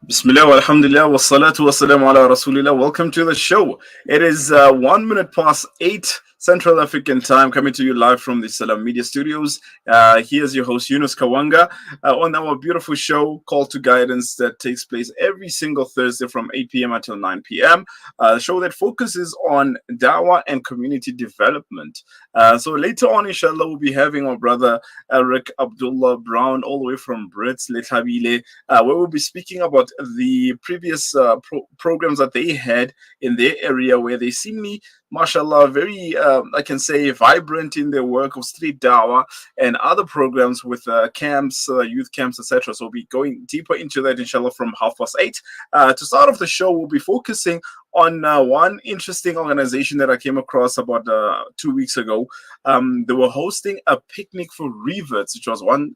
Bismillah, alhamdulillah, wa salatu wa salamu ala rasulillah. Welcome to the show. It is 1 minute past 8 Central African time, coming to you live from the Salam Media Studios. Here's your host, Yunus Kawanga, on our beautiful show, Call to Guidance, that takes place every single Thursday from 8 p.m. until 9 p.m. A show that focuses on dawah and community development. So later on, inshallah, we'll be having our brother Eric Abdullah Brown, all the way from Brits, Letabile, where we'll be speaking about the previous programs that they had in their area, where they seemingly, mashallah, very, I can say, vibrant in their work of street dawah and other programs with camps, youth camps, etc. So we'll be going deeper into that, inshallah, from 8:30. To start off the show, we'll be focusing on one interesting organization that I came across about 2 weeks ago. They were hosting a picnic for reverts, which was one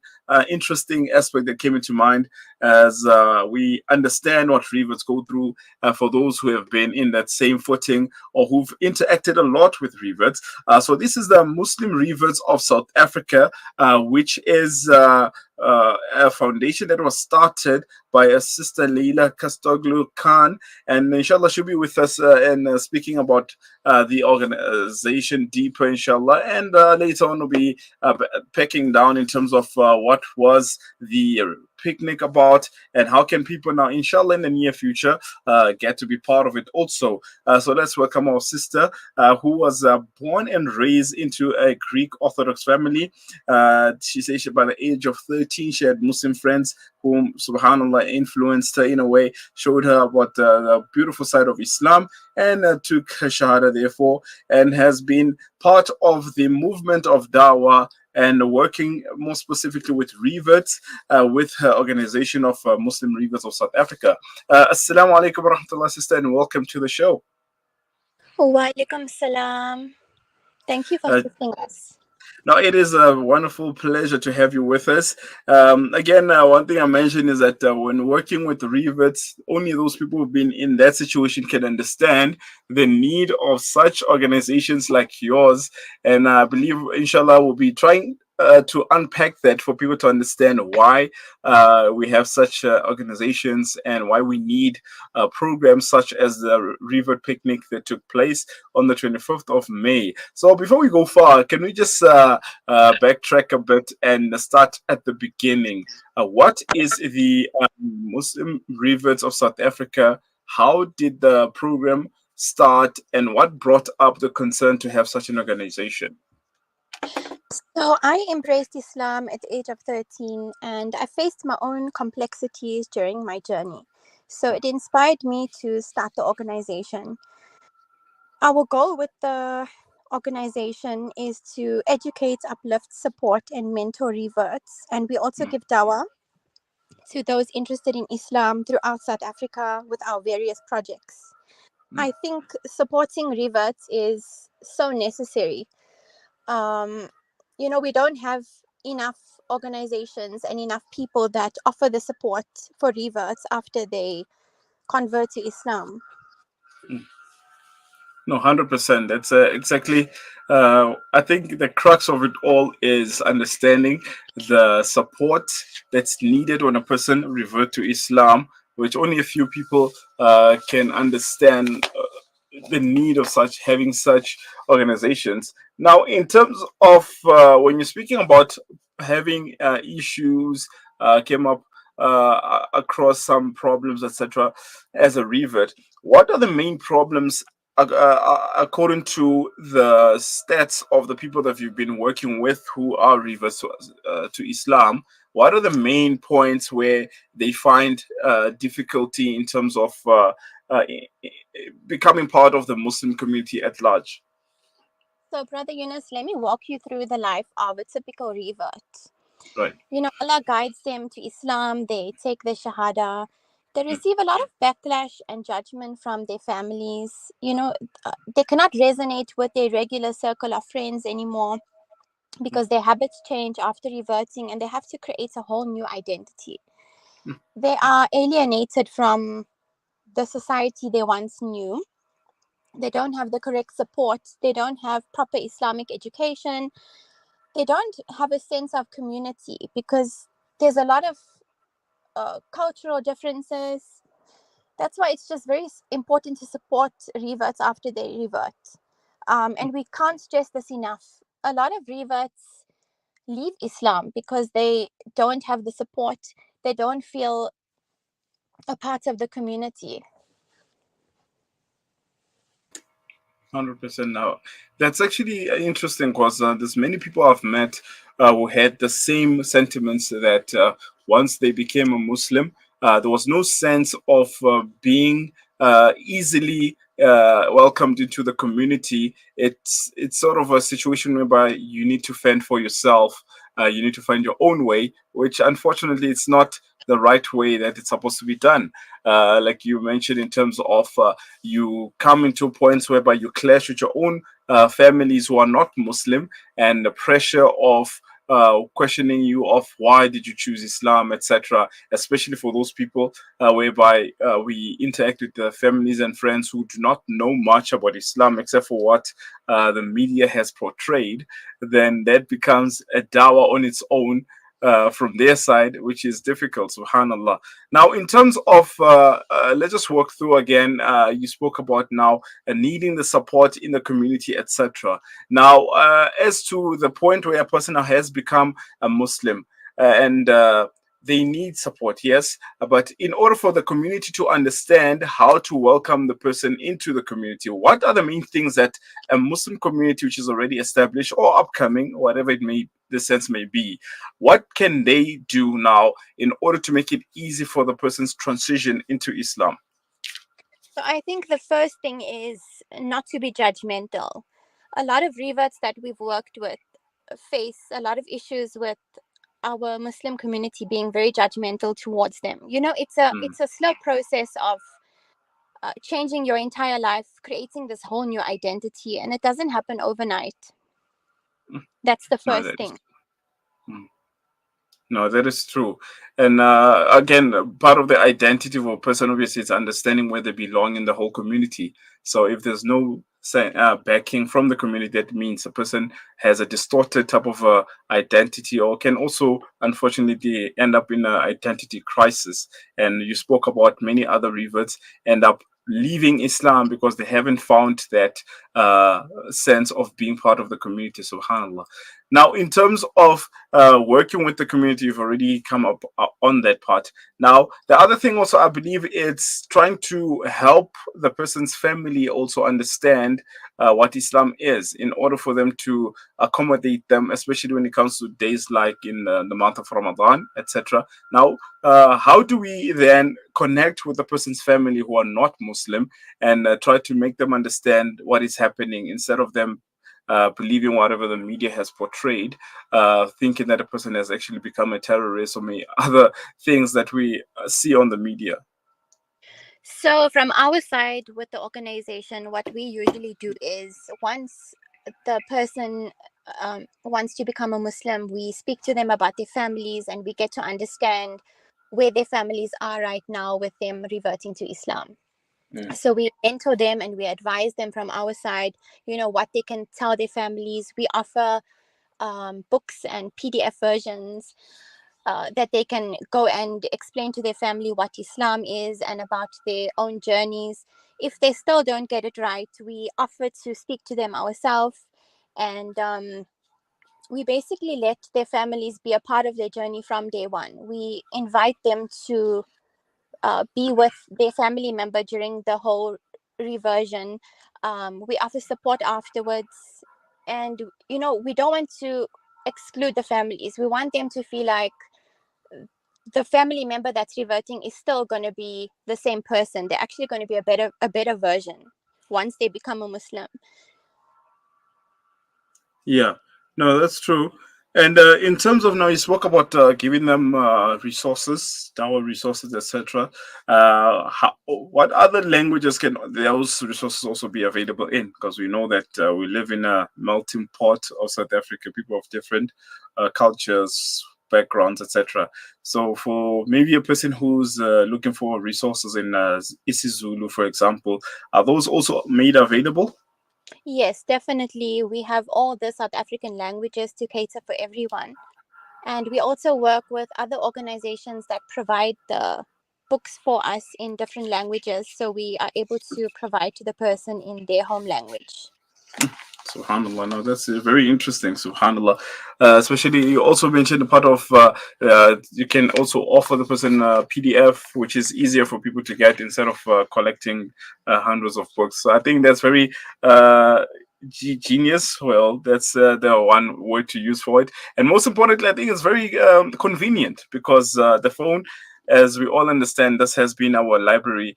interesting aspect that came into mind as we understand what reverts go through, for those who have been in that same footing or who've interacted a lot with reverts. So this is the Muslim Reverts of South Africa, which is a foundation that was started by a sister, Layla Kostoglou-Khan, and inshallah she'll be with us and speaking about the organization deeper, inshallah, and later on we'll be pecking down in terms of what was the picnic about and how can people now, inshallah, in the near future get to be part of it also. So let's welcome our sister, who was born and raised into a Greek Orthodox family. She says by the age of 13 she had Muslim friends whom, subhanallah, influenced her in a way, showed her about the beautiful side of Islam, and took her shahada therefore, and has been part of the movement of dawah and working more specifically with reverts, with her organization of Muslim Reverts of South Africa. Assalamu alaikum wa rahmatullah, sister, and welcome to the show. Walaikum salam. Thank you for Uh, hosting us. Now, it is a wonderful pleasure to have you with us. Again, one thing I mentioned is that when working with reverts, only those people who've been in that situation can understand the need of such organizations like yours. And I believe, inshallah, we'll be trying to unpack that for people to understand why we have such organizations and why we need programs such as the Revert Picnic that took place on the 25th of May. So before we go far, can we just backtrack a bit and start at the beginning? What is the Muslim Reverts of South Africa? How did the program start, and what brought up the concern to have such an organization? So I embraced Islam at the age of 13 and I faced my own complexities during my journey. So it inspired me to start the organization. Our goal with the organization is to educate, uplift, support, and mentor reverts. And we also Mm, give dawah to those interested in Islam throughout South Africa with our various projects. mm, I think supporting reverts is so necessary. um, we don't have enough organizations and enough people that offer the support for reverts after they convert to Islam. mm. No, 100%. That's exactly. I think the crux of it all is understanding the support that's needed when a person revert to Islam, which only a few people can understand the need of such having such organizations. Now, in terms of when you're speaking about having issues came up across some problems, etc., as a revert, what are the main problems? According to the stats of the people that you've been working with who are reverts to Islam, what are the main points where they find difficulty in terms of uh, becoming part of the Muslim community at large? So, Brother Yunus, let me walk you through the life of a typical revert. Right. Allah guides them to Islam, they take the Shahada. They Mm, receive a lot of backlash and judgment from their families. They cannot resonate with their regular circle of friends anymore mm, because their habits change after reverting and they have to create a whole new identity. mm, They are alienated from the society they once knew. They don't have the correct support. They don't have proper Islamic education. They don't have a sense of community because there's a lot of cultural differences. That's why it's just very important to support reverts after they revert. And we can't stress this enough. A lot of reverts leave Islam because they don't have the support, they don't feel a part of the community. 100% now. That's actually interesting because there's many people I've met who had the same sentiments that once they became a Muslim, there was no sense of being easily welcomed into the community. It's sort of a situation whereby you need to fend for yourself. You need to find your own way, which unfortunately it's not the right way that it's supposed to be done. Like you mentioned, in terms of you come into points whereby you clash with your own families who are not Muslim, and the pressure of questioning you of why did you choose Islam, etc. Especially for those people whereby we interact with the families and friends who do not know much about Islam except for what the media has portrayed, then that becomes a dawah on its own from their side, which is difficult, subhanallah. Now, in terms of, let's just walk through again, you spoke about now needing the support in the community, etc. Now, as to the point where a person has become a Muslim and they need support, yes, but in order for the community to understand how to welcome the person into the community, what are the main things that a Muslim community which is already established or upcoming, whatever it may the sense may be, what can they do now in order to make it easy for the person's transition into Islam? So I think the first thing is not to be judgmental. A lot of reverts that we've worked with face a lot of issues with our Muslim community being very judgmental towards them. You know, Mm, it's a slow process of changing your entire life, creating this whole new identity, and it doesn't happen overnight. mm. That's the No, first that is. thing. Mm. No, that is true. And again, part of the identity of a person obviously is understanding where they belong in the whole community. So if there's no backing from the community, that means a person has a distorted type of identity, or can also, unfortunately, end up in an identity crisis. And you spoke about many other reverts end up leaving Islam because they haven't found that sense of being part of the community. Subhanallah. Now, in terms of working with the community, you've already come up on that part. Now, the other thing also, I believe, it's trying to help the person's family also understand what Islam is in order for them to accommodate them, especially when it comes to days like in the month of Ramadan, etc. Now, how do we then connect with the person's family who are not Muslim and try to make them understand what is happening instead of them believing whatever the media has portrayed, thinking that a person has actually become a terrorist or many other things that we see on the media. So, from our side with the organization, what we usually do is once the person wants to become a Muslim, we speak to them about their families and we get to understand where their families are right now with them reverting to Islam. Mm. So we mentor them and we advise them from our side, you know, what they can tell their families. We offer books and PDF versions that they can go and explain to their family what Islam is and about their own journeys. If they still don't get it right, we offer to speak to them ourselves, and we basically let their families be a part of their journey from day one. We invite them to be with their family member during the whole reversion. We offer support afterwards, and you know, we don't want to exclude the families. We want them to feel like the family member that's reverting is still going to be the same person. They're actually going to be a better version once they become a Muslim. Yeah, no, that's true. And in terms of now, you spoke about giving them resources, our resources, etc. What other languages can those resources also be available in? Because we know that we live in a melting pot of South Africa, people of different cultures, backgrounds, etc. So, for maybe a person who's looking for resources in isiZulu, for example, are those also made available? Yes, definitely. We have all the South African languages to cater for everyone. And we also work with other organizations that provide the books for us in different languages, so we are able to provide to the person in their home language. Subhanallah, no, that's very interesting. Subhanallah, especially you also mentioned the part of you can also offer the person a PDF, which is easier for people to get instead of collecting hundreds of books. So I think that's very genius. Well, that's the one word to use for it, and most importantly, I think it's very convenient because the phone. As we all understand, this has been our library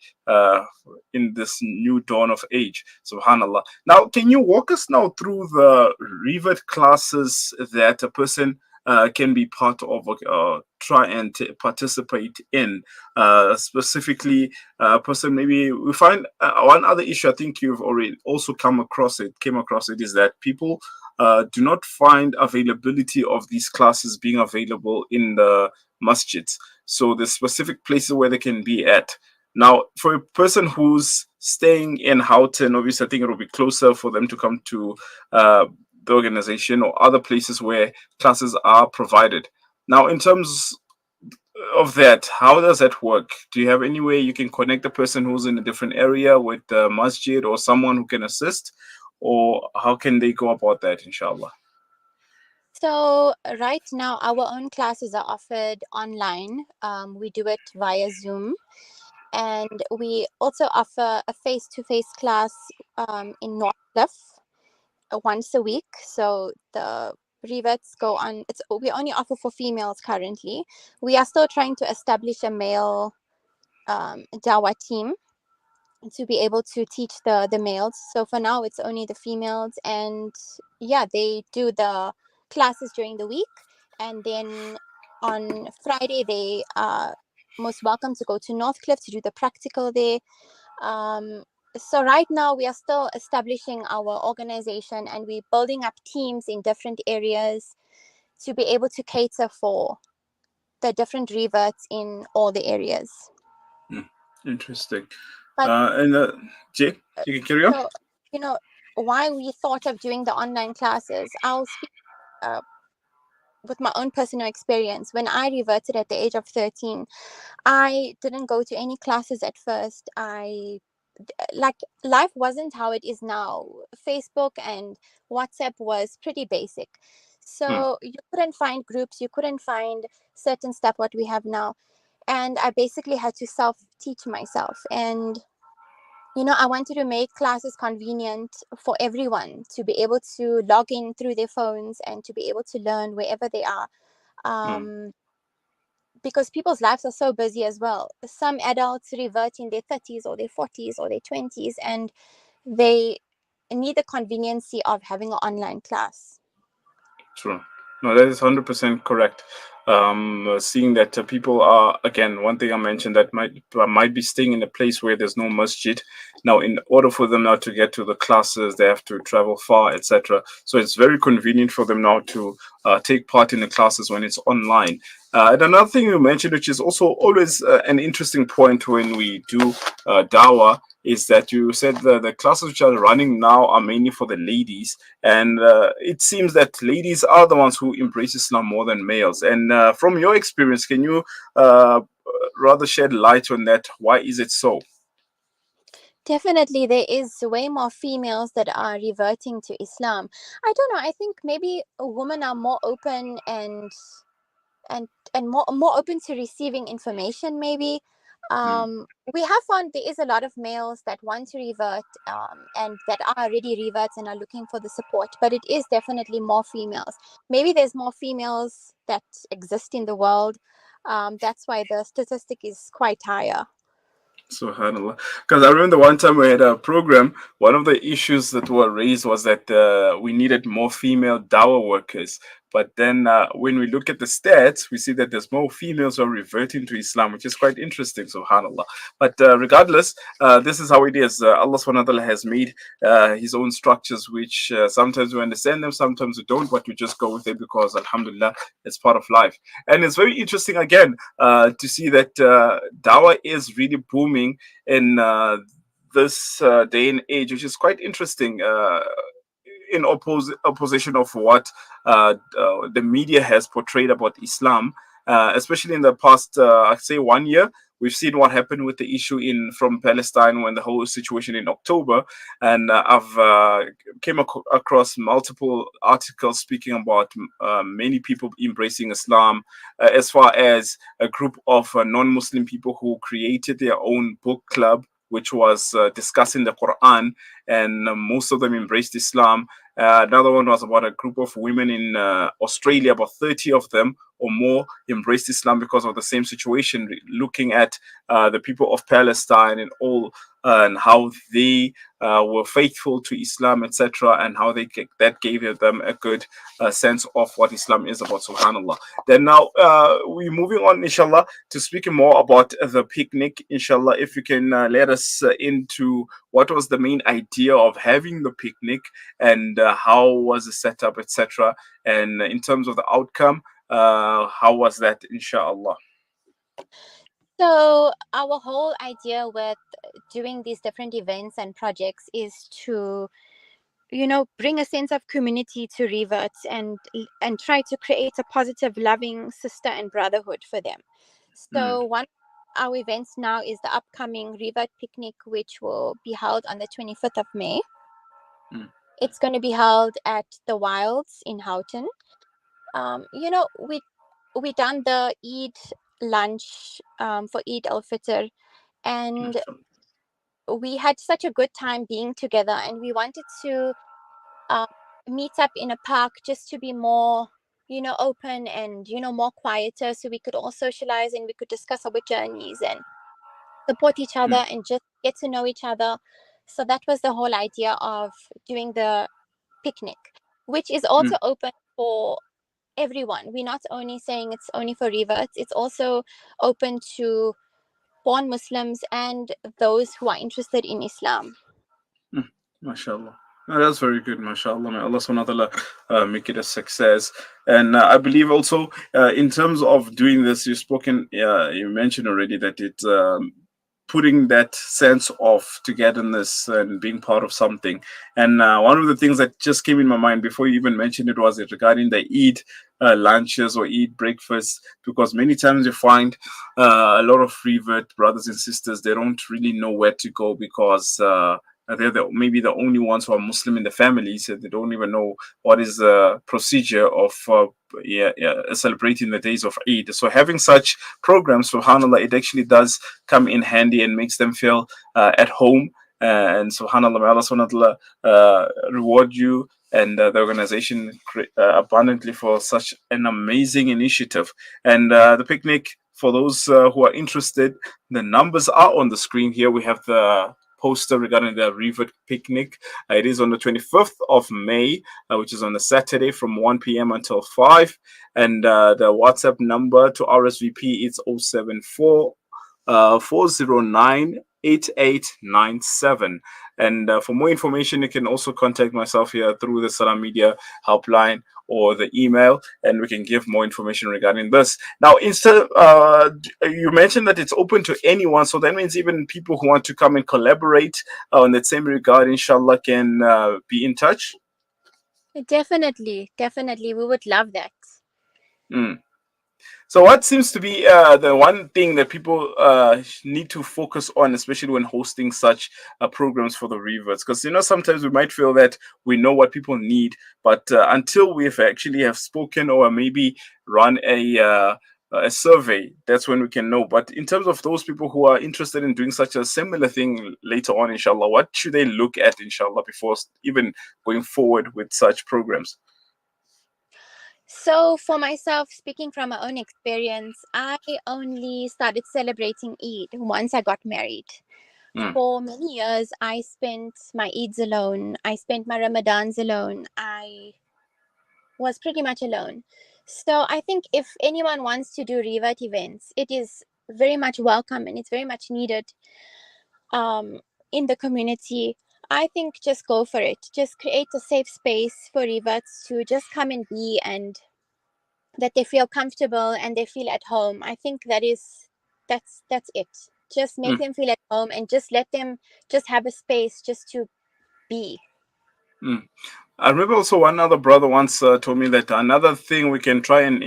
in this new dawn of age. Subhanallah. Now, can you walk us now through the revert classes that a person can be part of, try and participate in? Specifically, a person maybe we find one other issue. I think you've already also came across it is that people do not find availability of these classes being available in the masjids. So the specific places where they can be at. Now, for a person who's staying in Houghton, obviously, I think it will be closer for them to come to the organization or other places where classes are provided. Now, in terms of that, how does that work? Do you have any way you can connect the person who's in a different area with the masjid or someone who can assist? Or how can they go about that, inshallah? So right now, our own classes are offered online. We do it via Zoom, and we also offer a face-to-face class in Northcliffe once a week. So the reverts go on. We only offer for females currently. We are still trying to establish a male Dawa team to be able to teach the males. So for now, it's only the females, and yeah, they do the classes during the week, and then on Friday they are most welcome to go to Northcliffe to do the practical there. So right now we are still establishing our organization, and we're building up teams in different areas to be able to cater for the different reverts in all the areas. Interesting. But And Jay, you can carry on. so, you know, why we thought of doing the online classes, I'll speak uh, with my own personal experience. When I reverted at the age of 13, I didn't go to any classes at first. Like, life wasn't how it is now. Facebook and WhatsApp was pretty basic. Hmm. So you couldn't find groups, you couldn't find certain stuff what we have now. And I basically had to self teach myself. And I wanted to make classes convenient for everyone to be able to log in through their phones and to be able to learn wherever they are. Hmm. Because people's lives are so busy as well. Some adults revert in their 30s or their 40s or their 20s, and they need the conveniency of having an online class. True. No, that is 100% correct. Seeing that people are, again, one thing I mentioned that might be staying in a place where there's no masjid. Now, in order for them now to get to the classes, they have to travel far, etc. So it's very convenient for them now to take part in the classes when it's online. And another thing you mentioned, which is also always an interesting point when we do dawah, is that you said the classes which are running now are mainly for the ladies, and it seems that ladies are the ones who embrace Islam more than males. And from your experience, can you rather shed light on that? Why is it so? Definitely, there is way more females that are reverting to Islam. I don't know. I think maybe women are more open and more open to receiving information. Maybe Hmm. we have found there is a lot of males that want to revert and that are already reverts and are looking for the support. But it is definitely more females. Maybe there's more females that exist in the world. That's why the statistic is quite higher. Subhanallah. Because I remember one time we had a program, one of the issues that were raised was that we needed more female dawah workers. But then when we look at the stats, we see that there's more females who are reverting to Islam, which is quite interesting, subhanAllah. But regardless, this is how it is. Allah subhanahu wa ta'ala has made his own structures, which sometimes we understand them, sometimes we don't, but we just go with it because, alhamdulillah, it's part of life. And it's very interesting, again, to see that dawah is really booming in this day and age, which is quite interesting. In opposition of what the media has portrayed about Islam. especially in the past, I'd say 1 year. We've seen what happened with the issue in from Palestine when the whole situation in October, and I've came across multiple articles speaking about many people embracing Islam, as far as a group of non-Muslim people who created their own book club, which was discussing the Quran, and most of them embraced Islam. Another one was about a group of women in Australia, about 30 of them or more embraced Islam because of the same situation, looking at the people of Palestine and all, and how they were faithful to Islam, etc., and how that gave them a good sense of what Islam is about, subhanAllah. Then now we're moving on, inshallah, to speaking more about the picnic, inshallah. If you can let us into what was the main idea of having the picnic, and how was the setup, etc., and in terms of the outcome, how was that, inshallah? So our whole idea with doing these different events and projects is to, bring a sense of community to Reverts, and try to create a positive, loving sister and brotherhood for them. Mm, So one of our events now is the upcoming Revert picnic, which will be held on the 25th of May. mm, It's going to be held at the Wilds in Houghton. We done the Eid lunch for Eid al-Fitr, and mashallah. we had such a good time being together, and we wanted to um, meet up in a park just to be more, open and, more quieter, so we could all socialize and we could discuss our journeys and support each Mm, other and just get to know each other. So that was the whole idea of doing the picnic, which is mm, also open for everyone. We're not only saying it's only for reverts, it's also open to born Muslims and those who are interested in Islam. mm, mashallah. No, that's very good, mashallah. May Allah subhanahu wa ta'ala make it a success. And I believe also, in terms of doing this, you mentioned already that it's putting that sense of togetherness and being part of something. And one of the things that just came in my mind before you even mentioned it was regarding the Eid lunches or Eid breakfasts, because many times you find a lot of revert brothers and sisters, they don't really know where to go because maybe the only ones who are Muslim in the family, so they don't even know what is the procedure of celebrating the days of Eid. So having such programs, subhanallah, it actually does come in handy and makes them feel at home. And subhanallah, may Allah subhanahu wa ta'ala reward you and the organization abundantly for such an amazing initiative. And the picnic, for those who are interested, the numbers are on the screen here. We have the poster regarding the Revert picnic. It is on the 25th of May, which is on a Saturday from 1 p.m. until 5. And the WhatsApp number to RSVP is 074 409 8897. And for more information, you can also contact myself here through the Salam Media helpline or the email, and we can give more information regarding this. Now, instead, you mentioned that it's open to anyone, so that means even people who want to come and collaborate on that same regard, inshallah, can be in touch. Definitely, definitely, we would love that. Mm. So, what seems to be the one thing that people need to focus on, especially when hosting such programs for the reverts? Because sometimes we might feel that we know what people need, but until we have actually have spoken or maybe run a survey, that's when we can know. But in terms of those people who are interested in doing such a similar thing later on, inshallah, what should they look at, inshallah, before even going forward with such programs? So, for myself, speaking from my own experience, I only started celebrating Eid once I got married. Mm, For many years, I spent my Eids alone. I spent my Ramadans alone. I was pretty much alone. So, I think if anyone wants to do Revert events, it is very much welcome and it's very much needed um, in the community. I think just go for it. Just create a safe space for Reverts to just come and be, and that they feel comfortable and they feel at home. I think that's it. Just make mm, them feel at home and just let them just have a space just to be. mm. I remember also one other brother once told me that another thing we can try and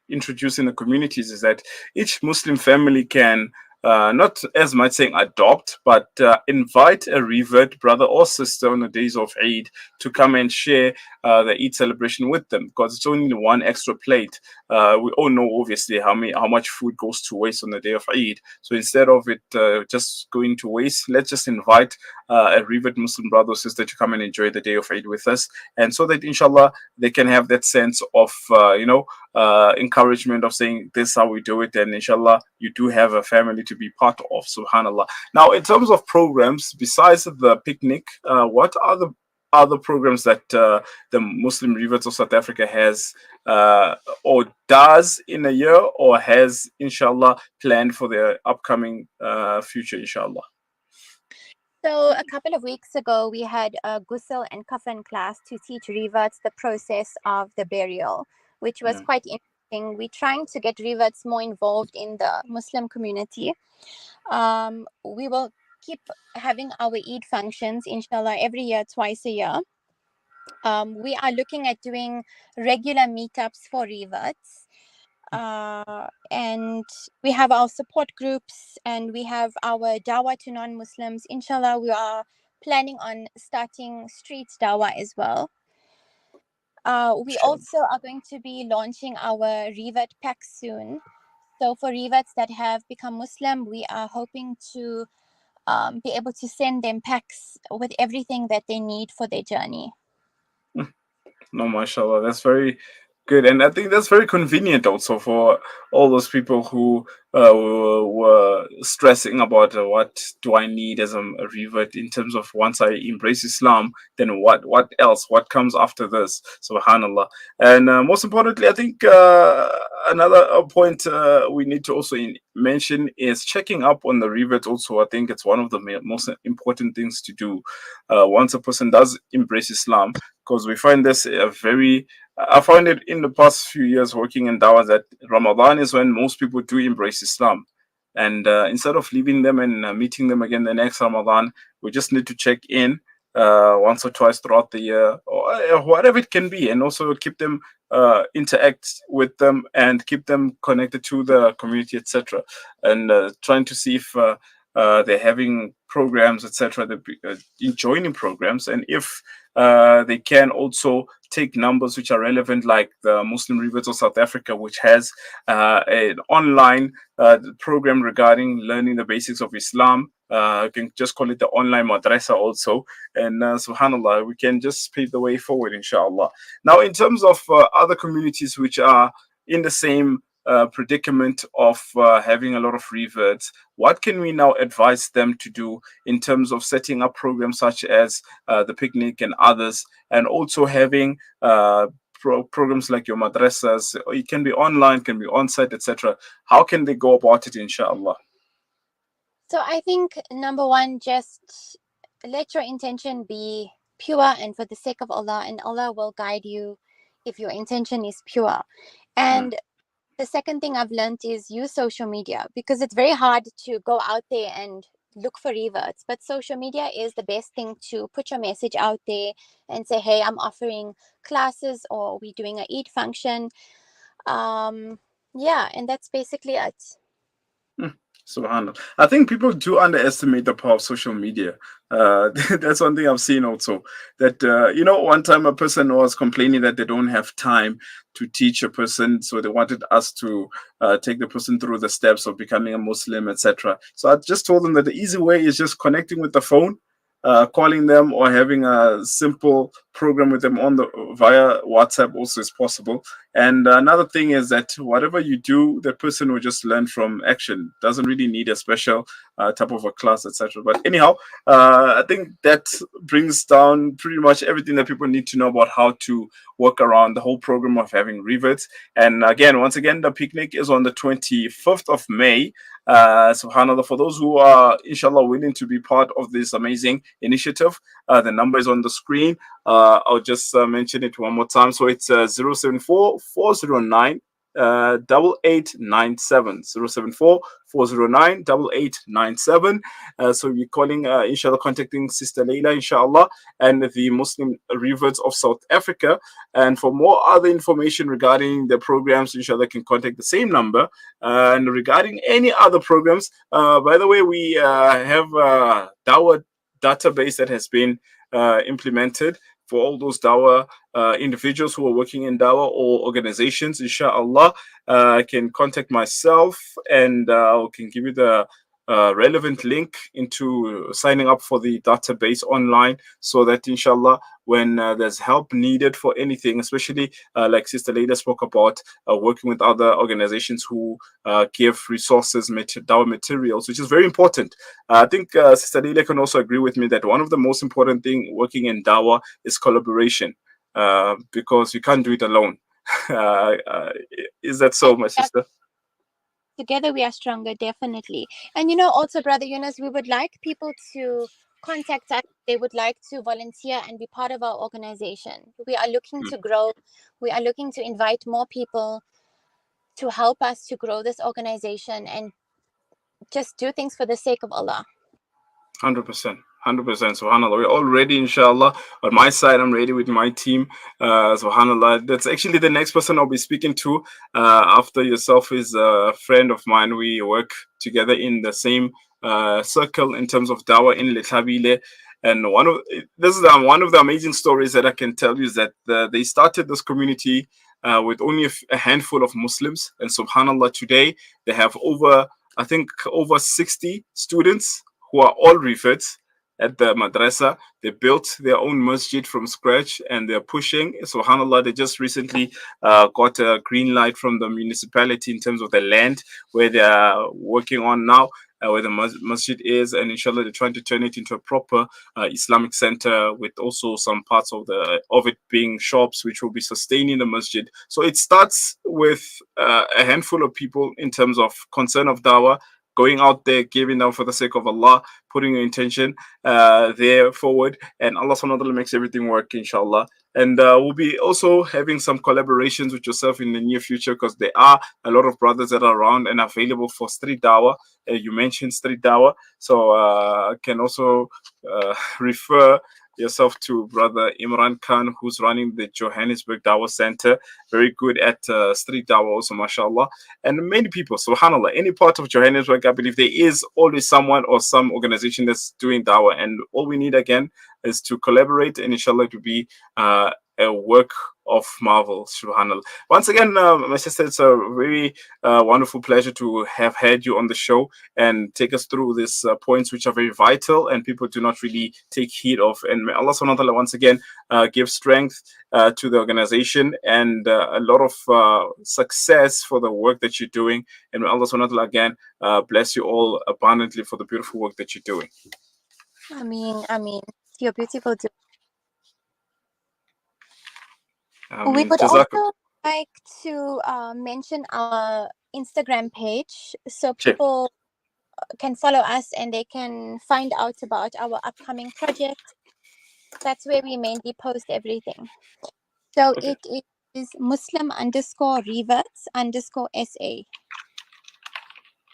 introduce in the communities is that each Muslim family can not as much saying adopt, but invite a revert brother or sister on the days of Eid to come and share the Eid celebration with them, because it's only one extra plate. We all know obviously how much food goes to waste on the day of Eid. So instead of it just going to waste, let's just invite a revert Muslim brother or sister to come and enjoy the day of Eid with us, and so that inshallah they can have that sense of encouragement of saying this is how we do it, and inshallah you do have a family to be part of. Subhanallah. Now, in terms of programs, besides the picnic, what are the other programs that the Muslim Reverts of South Africa has or does in a year, or has inshallah planned for the upcoming future, inshallah? So a couple of weeks ago, we had a ghusl and kafan class to teach reverts the process of the burial, which was quite interesting. We're trying to get reverts more involved in the Muslim community. We will keep having our Eid functions, inshallah, every year, twice a year. We are looking at doing regular meetups for reverts. And we have our support groups, and we have our dawah to non-Muslims. Inshallah, we are planning on starting street dawah as well. We also are going to be launching our revert pack soon. So for reverts that have become Muslim, we are hoping to be able to send them packs with everything that they need for their journey. No, mashallah, that's very good, and I think that's very convenient also for all those people who were stressing about what do I need as a revert in terms of once I embrace Islam, then what else? What comes after this? Subhanallah. And most importantly, I think another point we need to also mention is checking up on the revert. Also, I think it's one of the most important things to do once a person does embrace Islam, because we find this a very I found it in the past few years working in Dawah that Ramadan is when most people do embrace Islam. And instead of leaving them and meeting them again the next Ramadan, we just need to check in once or twice throughout the year, or whatever it can be, and also keep them interact with them and keep them connected to the community, etc. And trying to see if they're having programs, etc. They're joining programs, and if they can also take numbers which are relevant, like the Muslim Reverts of South Africa, which has an online program regarding learning the basics of Islam. You can just call it the online madrasa also. And subhanallah, we can just pave the way forward, inshallah. Now, in terms of other communities which are in the same predicament of having a lot of reverts, what can we now advise them to do in terms of setting up programs such as the picnic and others, and also having programs like your madrasas? It can be online, can be on-site, etc. How can they go about it, inshallah? So I think number one, just let your intention be pure and for the sake of Allah, and Allah will guide you if your intention is pure. And the second thing I've learned is use social media, because it's very hard to go out there and look for reverts, but social media is the best thing to put your message out there and say, hey, I'm offering classes, or we're doing a Eid function. Yeah, and that's basically it. Subhanallah. I think people do underestimate the power of social media. That's one thing I've seen also. That one time a person was complaining that they don't have time to teach a person, so they wanted us to take the person through the steps of becoming a Muslim, etc. So I just told them that the easy way is just connecting with the phone, calling them, or having a simple program with them on the via WhatsApp also is possible. And another thing is that whatever you do, the person will just learn from action. Doesn't really need a special type of a class, etc. But anyhow, I think that brings down pretty much everything that people need to know about how to work around the whole program of having reverts. And again, once again, the picnic is on the 25th of May. Subhanallah, for those who are inshallah willing to be part of this amazing initiative, the number is on the screen. I'll just mention it one more time. So it's 074 409 8897 074 409 8897. So we're calling, inshallah, contacting Sister Layla, inshallah, and the Muslim Reverts of South Africa. And for more other information regarding the programs, inshallah, can contact the same number. And regarding any other programs, by the way, we have a Dawah database that has been implemented for all those Dawah individuals who are working in Dawah or organizations. Inshallah, can contact myself, and I can give you the relevant link into signing up for the database online, so that inshallah, when there's help needed for anything, especially like Sister Leda spoke about, working with other organizations who give resources, Dawah materials, which is very important. I think Sister Leda can also agree with me that one of the most important thing working in Dawah is collaboration, because you can't do it alone. uh, uh, is that so, my sister? Together we are stronger, definitely. And also, Brother Yunus, we would like people to contact us. They would like to volunteer and be part of our organization. We are looking to grow. We are looking to invite more people to help us to grow this organization and just do things for the sake of Allah. 100%. 100%. Subhanallah. We're all ready, inshallah. On my side, I'm ready with my team. Subhanallah. That's actually the next person I'll be speaking to after yourself is a friend of mine. We work together in the same circle in terms of Dawah in Lethabile. And one of the amazing stories that I can tell you is that they started this community with only a handful of Muslims. And subhanallah, today they have I think, over 60 students who are all reverts at the madrasa. They built their own masjid from scratch, and they're pushing. Subhanallah, they just recently got a green light from the municipality in terms of the land where they are working on now. Where the masjid is, and inshallah they're trying to turn it into a proper Islamic center, with also some parts of it being shops which will be sustaining the masjid. So it starts with a handful of people in terms of concern of dawah, going out there, giving out for the sake of Allah, putting your intention there forward, and Allah subhanahu wa ta'ala makes everything work, inshallah. And we'll be also having some collaborations with yourself in the near future, because there are a lot of brothers that are around and available for street dawah. You mentioned street dawah, so can also refer yourself to Brother Imran Khan, who's running the Johannesburg Dawah Center. Very good at street dawah also, mashallah. And many people, subhanallah, any part of Johannesburg, I believe there is always someone or some organization that's doing dawah. And all we need, again, is to collaborate, and inshallah to be a work of marvel, subhanallah. Once again, my sister, it's a very wonderful pleasure to have had you on the show and take us through these points which are very vital and people do not really take heed of. And may Allah subhanahu wa ta'ala once again give strength to the organization and a lot of success for the work that you're doing. And may Allah subhanahu wa ta'ala again bless you all abundantly for the beautiful work that you're doing. I mean, you're beautiful too. We would Jazakallah. also like to mention our Instagram page, so people can follow us and they can find out about our upcoming project. That's where we mainly post everything. So it is Muslim_Reverts_SA.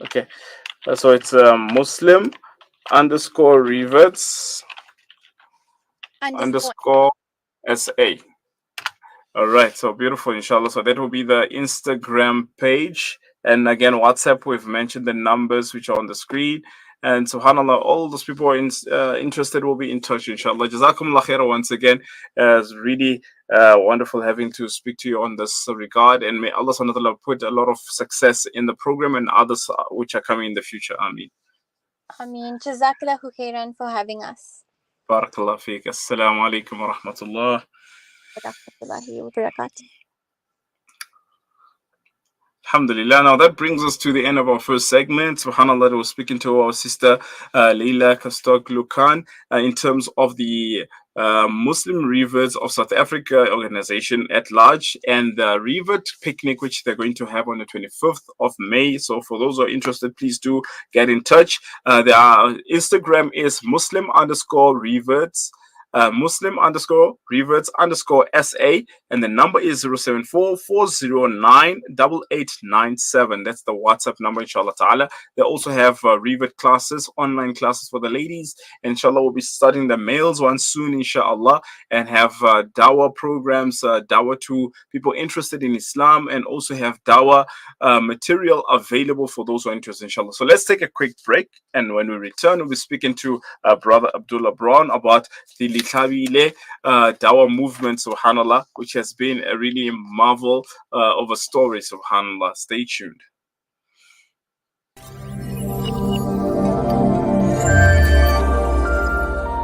Okay, so it's Muslim_Reverts _SA. All right, so beautiful, inshallah. So that will be the Instagram page. And again, WhatsApp, we've mentioned the numbers which are on the screen. And subhanAllah, all those people who are interested will be in touch, inshallah. Jazakumullah khairah once again. It's really wonderful having to speak to you on this regard. And may Allah subhanahu wa ta'ala put a lot of success in the program and others which are coming in the future. Ameen. Ameen. Jazakallahu khairan for having us. Barakallah feek. Assalamu alaikum wa rahmatullah. Alhamdulillah. Now that brings us to the end of our first segment. SubhanAllah, I was speaking to our sister Layla Kostoglou-Khan in terms of the Muslim Reverts of South Africa organization at large and the Revert picnic, which they're going to have on the 25th of May. So for those who are interested, please do get in touch. Their Instagram is Muslim_Reverts. Muslim underscore Reverts underscore SA, and the number is 074-409-8897. That's the WhatsApp number, inshallah ta'ala. They also have Revert classes, online classes for the ladies. Inshallah, we'll be studying the males one soon, inshallah, and have dawah programs, dawah to people interested in Islam, and also have dawah material available for those who are interested, inshallah. So let's take a quick break, and when we return, we'll be speaking to Brother Abdullah Brown about the Litabile dawah movement, subhanallah, which has been a really marvel of a story, subhanallah. Stay tuned.